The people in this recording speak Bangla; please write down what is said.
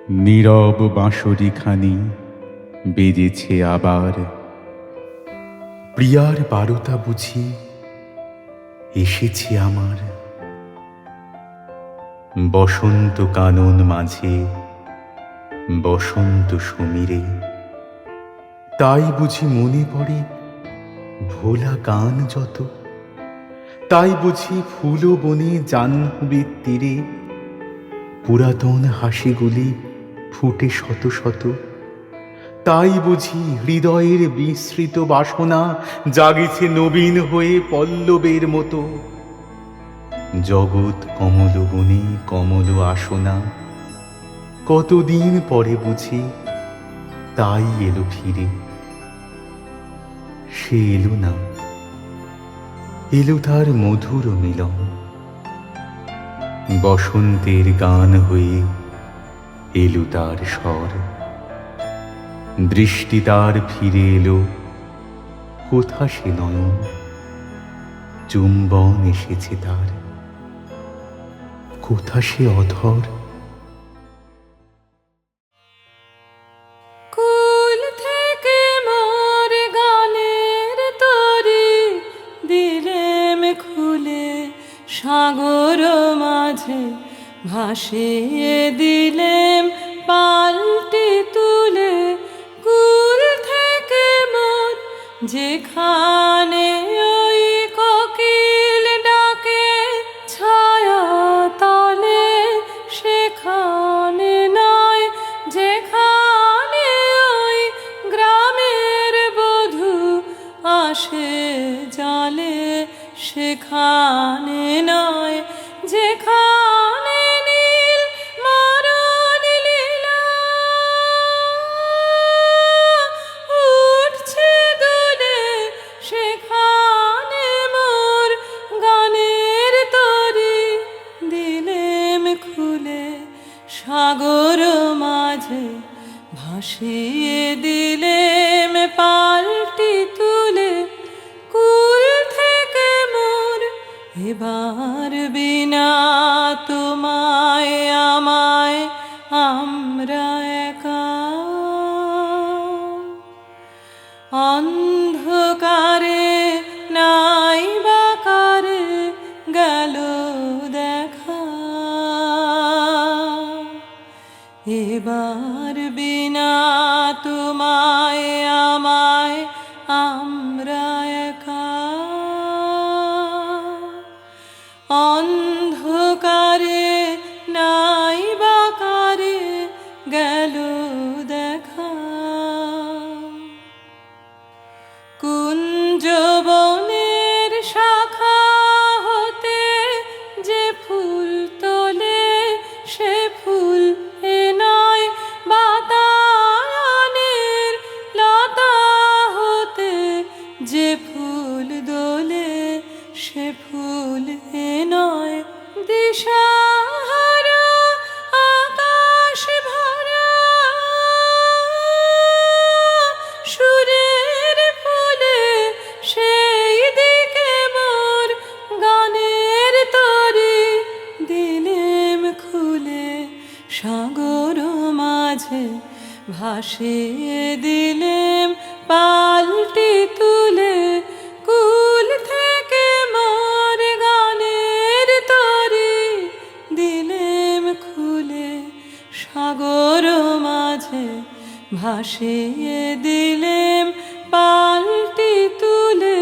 নীরব বাঁশরিখানি বেজেছে আবার। প্রিয়ার বারতা বুঝি এসেছে আমার। বসন্ত কানন মাঝে বসন্ত সমীরে, তাই বুঝি মনে পড়ে ভোলা গান যত। তাই বুঝি ফুল বনে জাহ্নবীর তীরে পুরাতন হাসিগুলি ফুটে শত শত। তাই বুঝি হৃদয়ের বিস্মৃত বাসনা জাগেছে নবীন হয়ে পল্লবের মতো। জগৎ কমল বনে কমল আসনা, কতদিন পরে বুঝি তাই এলো ফিরে। সে এলো না, এলো তার মধুর মিলন। বসন্তের গান হয়ে এলো তার স্বর। দৃষ্টি তার ফিরে এলো, কোথা সে নয়ন। চুম্বন এসেছে তার, কোথা সে অধর। কুল থেকে মোর গানের তরি দিলেম খুলে, সাগর মাঝে ভাসিয়ে দিলেম পাল্টি তুলে। কুল থেকে মোর যেখানে ওই কোকিল ডাকে ছায়া তলে, সেখানে নয় যেখানে ওই গ্রামের বধূ আসে জালে, সেখানে নয় যেখানে নীল মরণ লীলা উঠছে দুলে, সেখানে মোর গানের তরি দিলেম খুলে। সাগর মাঝে ভাসিয়ে দিলেম পাল্টি তুলে। কুল থেকে মোর এবার বিনা তোমায় আমায় আমরা একা। অন্ধকারে নাই বাকারে গেল দেখা, এবার বিনা তোমায় আমায় আমরা একা। অন্ধকারে নাই বাকারে গেল দেখা। কুঞ্জ বনের শাখা হতে যে ফুল তোলে, সে ফুল এ নয় বাতায়নের লতা হতে যে ফুল দোলে, সে ফুল এ নয় দিশাহারা আকাশ ভরা সুরের ফুলে। সেই দিকে মোর গানের তরি দিলেম খুলে, সাগর মাঝে ভাসিয়ে দিলেম পাল্টি তুলে। কুল থেকে মোর গানের তরি দিলেম খুলে, সাগর মাঝে ভাসিয়ে দিলেম পাল্টি তুলে।